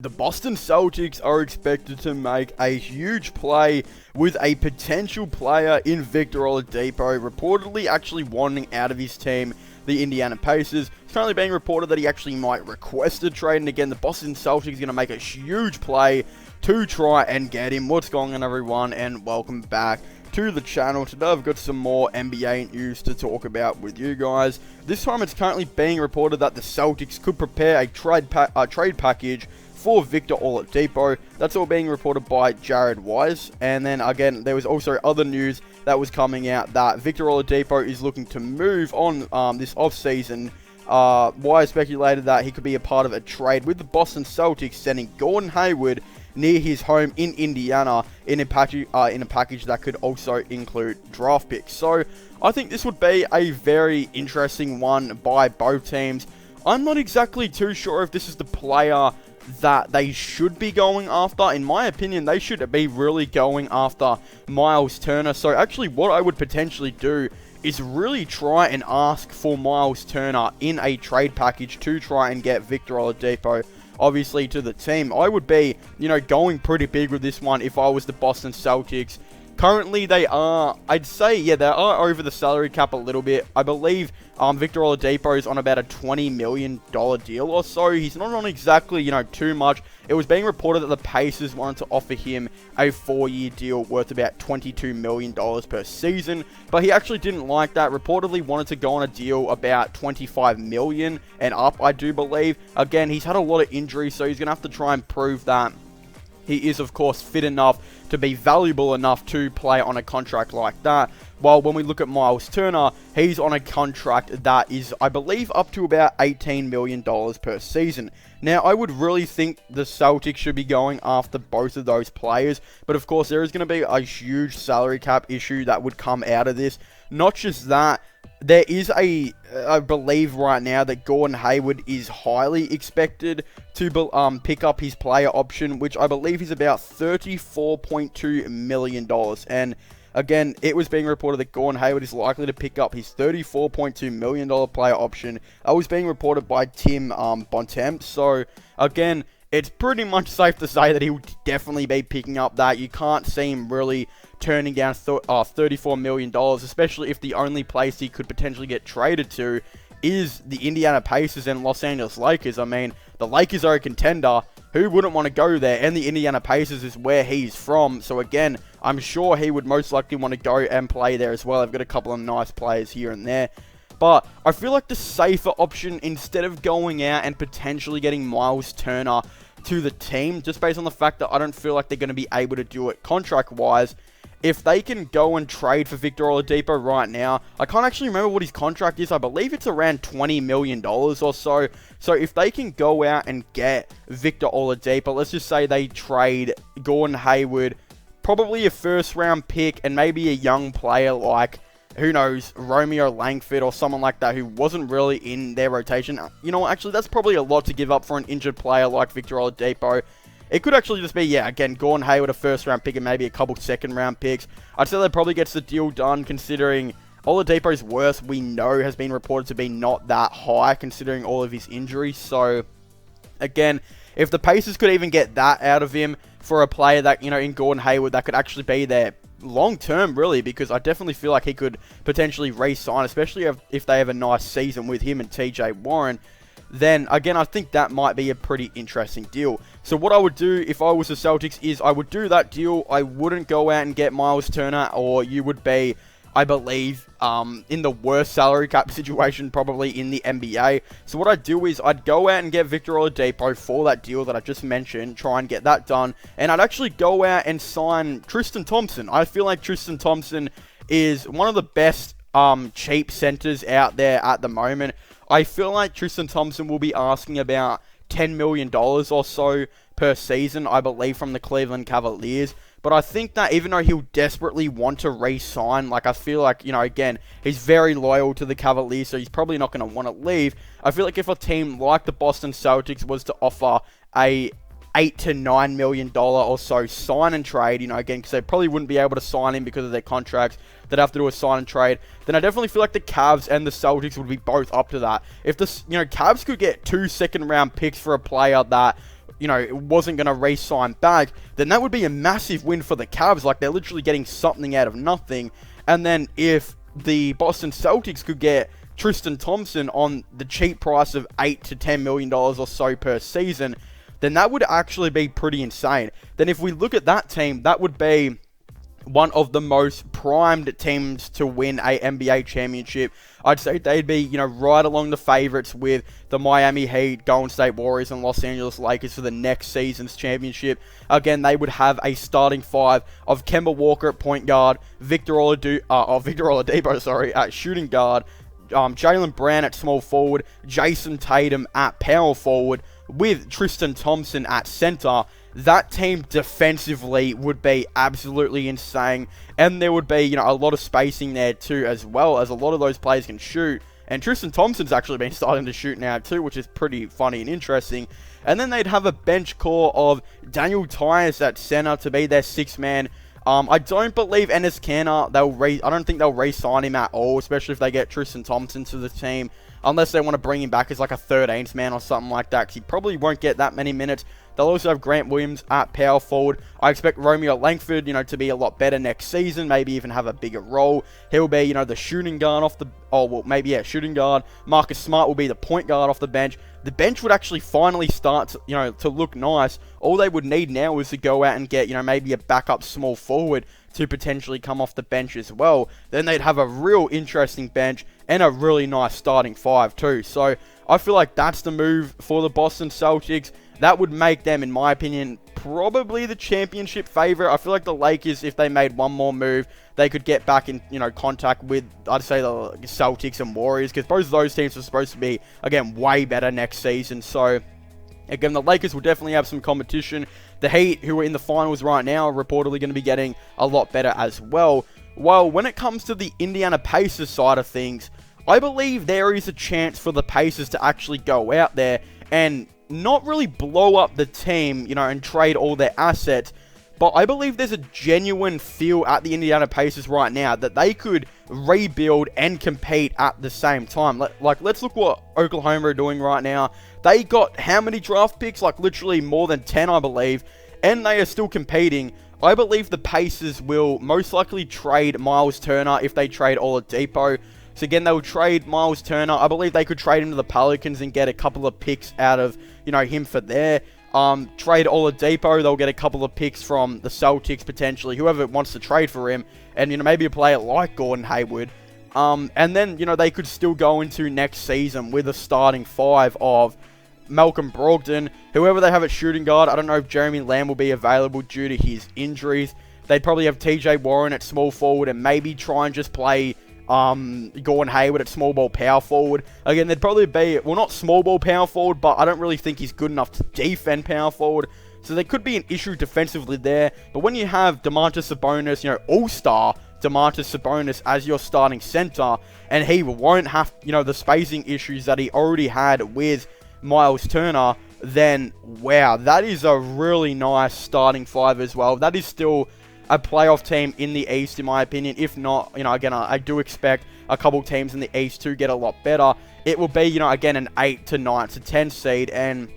The Boston Celtics are expected to make a huge play with a potential player in Victor Oladipo, reportedly actually wanting out of his team, the Indiana Pacers. It's currently being reported that he actually might request a trade, and again, the Boston Celtics are going to make a huge play to try and get him. What's going on, everyone, and welcome back to the channel. Today I've got some more NBA news to talk about with you guys. This time it's currently being reported that the Celtics could prepare a trade package for Victor Oladipo. That's all being reported by Jared Wise. And then again, there was also other news that was coming out that Victor Oladipo is looking to move on this offseason. Wise speculated that he could be a part of a trade with the Boston Celtics, sending Gordon Hayward near his home in Indiana in a package that could also include draft picks. So I think this would be a very interesting one by both teams. I'm not exactly too sure if this is the player that they should be going after. In my opinion, they should be really going after Miles Turner. So actually what I would potentially do is really try and ask for Miles Turner in a trade package to try and get Victor Oladipo obviously to the team. I would be, going pretty big with this one if I was the Boston Celtics. Currently, they are, I'd say, they are over the salary cap a little bit. I believe Victor Oladipo is on about a $20 million deal or so. He's not on exactly, too much. It was being reported that the Pacers wanted to offer him a 4-year deal worth about $22 million per season, but he actually didn't like that. Reportedly wanted to go on a deal about $25 million and up, I do believe. Again, he's had a lot of injuries, so he's going to have to try and prove that he is, of course, fit enough to be valuable enough to play on a contract like that. While when we look at Miles Turner, he's on a contract that is, I believe, up to about $18 million per season. Now, I would really think the Celtics should be going after both of those players, but of course, there is going to be a huge salary cap issue that would come out of this. Not just that, there is I believe right now that Gordon Hayward is highly expected to pick up his player option, which I believe is about $34.2 million. And again, it was being reported that Gordon Hayward is likely to pick up his $34.2 million player option. That was being reported by Tim Bontemps. So again, it's pretty much safe to say that he would definitely be picking up that. You can't see him really turning down $34 million, especially if the only place he could potentially get traded to is the Indiana Pacers and Los Angeles Lakers. I mean, the Lakers are a contender. Who wouldn't want to go there? And the Indiana Pacers is where he's from. So again, I'm sure he would most likely want to go and play there as well. I've got a couple of nice players here and there. But I feel like the safer option, instead of going out and potentially getting Miles Turner to the team, just based on the fact that I don't feel like they're going to be able to do it contract-wise, if they can go and trade for Victor Oladipo right now, I can't actually remember what his contract is. I believe it's around $20 million or so. So if they can go out and get Victor Oladipo, let's just say they trade Gordon Hayward, probably a first-round pick, and maybe a young player like, who knows, Romeo Langford or someone like that who wasn't really in their rotation. Actually, that's probably a lot to give up for an injured player like Victor Oladipo. It could actually just be, again, Gordon Hayward, a first-round pick, and maybe a couple second-round picks. I'd say that probably gets the deal done, considering Oladipo's worth, we know, has been reported to be not that high, considering all of his injuries. So, again, if the Pacers could even get that out of him for a player that, in Gordon Hayward, that could actually be there long-term, really, because I definitely feel like he could potentially re-sign, especially if they have a nice season with him and TJ Warren, then, again, I think that might be a pretty interesting deal. So what I would do if I was the Celtics is I would do that deal. I wouldn't go out and get Miles Turner, or you would be, I believe, in the worst salary cap situation probably in the NBA. So what I'd do is I'd go out and get Victor Oladipo for that deal that I just mentioned, try and get that done, and I'd actually go out and sign Tristan Thompson. I feel like Tristan Thompson is one of the best cheap centers out there at the moment. I feel like Tristan Thompson will be asking about $10 million or so per season, I believe, from the Cleveland Cavaliers. But I think that even though he'll desperately want to re-sign, I feel like, again, he's very loyal to the Cavaliers, so he's probably not going to want to leave. I feel like if a team like the Boston Celtics was to offer a $8 to $9 million or so sign and trade, again, because they probably wouldn't be able to sign him because of their contracts. They'd have to do a sign and trade. Then I definitely feel like the Cavs and the Celtics would be both up to that. If the Cavs could get 2 second-round picks for a player that wasn't going to re-sign back, then that would be a massive win for the Cavs. Like, they're literally getting something out of nothing. And then if the Boston Celtics could get Tristan Thompson on the cheap price of $8 to $10 million or so per season, then that would actually be pretty insane. Then if we look at that team, that would be one of the most primed teams to win a NBA championship. I'd say they'd be, right along the favorites with the Miami Heat, Golden State Warriors, and Los Angeles Lakers for the next season's championship. Again, they would have a starting five of Kemba Walker at point guard, Victor Oladipo, at shooting guard, Jaylen Brown at small forward, Jason Tatum at power forward, with Tristan Thompson at center. That team defensively would be absolutely insane, and there would be, a lot of spacing there too, as well, as a lot of those players can shoot. And Tristan Thompson's actually been starting to shoot now too, which is pretty funny and interesting. And then they'd have a bench core of Daniel Tice at center to be their sixth man. I don't believe Enes Kanter, I don't think they'll re-sign him at all, especially if they get Tristan Thompson to the team, unless they want to bring him back as like a 13th man or something like that, because he probably won't get that many minutes. They'll also have Grant Williams at power forward. I expect Romeo Langford, to be a lot better next season, maybe even have a bigger role. He'll be, the shooting guard shooting guard. Marcus Smart will be the point guard off the bench. The bench would actually finally start to look nice. All they would need now is to go out and get, maybe a backup small forward to potentially come off the bench as well. Then they'd have a real interesting bench and a really nice starting five too. So I feel like that's the move for the Boston Celtics. That would make them, in my opinion, probably the championship favorite. I feel like the Lakers, if they made one more move, they could get back in, contact with, I'd say, the Celtics and Warriors, because both of those teams are supposed to be, again, way better next season. So, again, the Lakers will definitely have some competition. The Heat, who are in the finals right now, are reportedly going to be getting a lot better as well. Well, when it comes to the Indiana Pacers side of things, I believe there is a chance for the Pacers to actually go out there and not really blow up the team, and trade all their assets. But I believe there's a genuine feel at the Indiana Pacers right now that they could rebuild and compete at the same time. Let's look what Oklahoma are doing right now. They got how many draft picks? Like, literally more than 10, I believe. And they are still competing. I believe the Pacers will most likely trade Miles Turner if they trade Oladipo. So again, they will trade Miles Turner. I believe they could trade him to the Pelicans and get a couple of picks out of, him for there. Trade Oladipo, they'll get a couple of picks from the Celtics potentially, whoever wants to trade for him, and maybe a player like Gordon Hayward. And then they could still go into next season with a starting five of Malcolm Brogdon, whoever they have at shooting guard. I don't know if Jeremy Lamb will be available due to his injuries. They'd probably have TJ Warren at small forward and maybe try and just play Gordon Hayward at small ball power forward. Again, there'd probably be, not small ball power forward, but I don't really think he's good enough to defend power forward. So there could be an issue defensively there. But when you have Domantas Sabonis, all-star Domantas Sabonis as your starting center, and he won't have, the spacing issues that he already had with Miles Turner, then wow, that is a really nice starting five as well. That is still a playoff team in the East, in my opinion. If not, again, I do expect a couple teams in the East to get a lot better. It will be, again, an 8 to 9 to 10 seed. And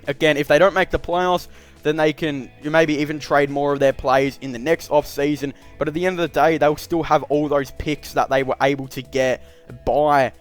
again, if they don't make the playoffs, then they can maybe even trade more of their players in the next offseason. But at the end of the day, they'll still have all those picks that they were able to get by,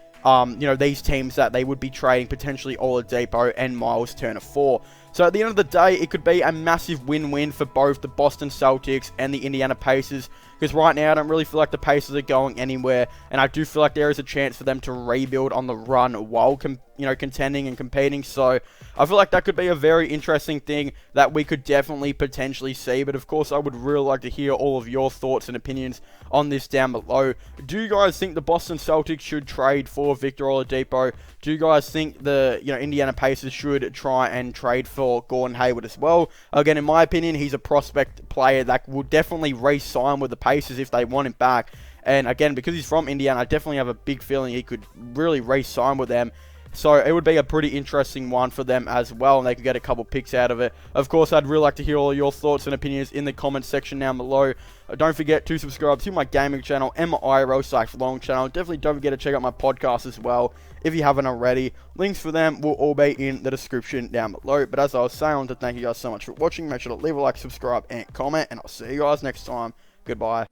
these teams that they would be trading potentially Oladipo and Miles Turner for. So at the end of the day, it could be a massive win-win for both the Boston Celtics and the Indiana Pacers. Because right now, I don't really feel like the Pacers are going anywhere. And I do feel like there is a chance for them to rebuild on the run while contending and competing. So I feel like that could be a very interesting thing that we could definitely potentially see. But of course, I would really like to hear all of your thoughts and opinions on this down below. Do you guys think the Boston Celtics should trade for Victor Oladipo? Do you guys think the Indiana Pacers should try and trade for Gordon Hayward as well? Again, in my opinion, he's a prospect player that will definitely re-sign with the Pacers if they want him back. And again, because he's from Indiana, I definitely have a big feeling he could really re-sign with them. So it would be a pretty interesting one for them as well, and they could get a couple picks out of it. Of course, I'd really like to hear all your thoughts and opinions in the comment section down below. Don't forget to subscribe to my gaming channel and my IRL Long channel. Definitely don't forget to check out my podcast as well if you haven't already. Links for them will all be in the description down below. But as I was saying, I want to thank you guys so much for watching. Make sure to leave a like, subscribe, and comment, and I'll see you guys next time. Goodbye.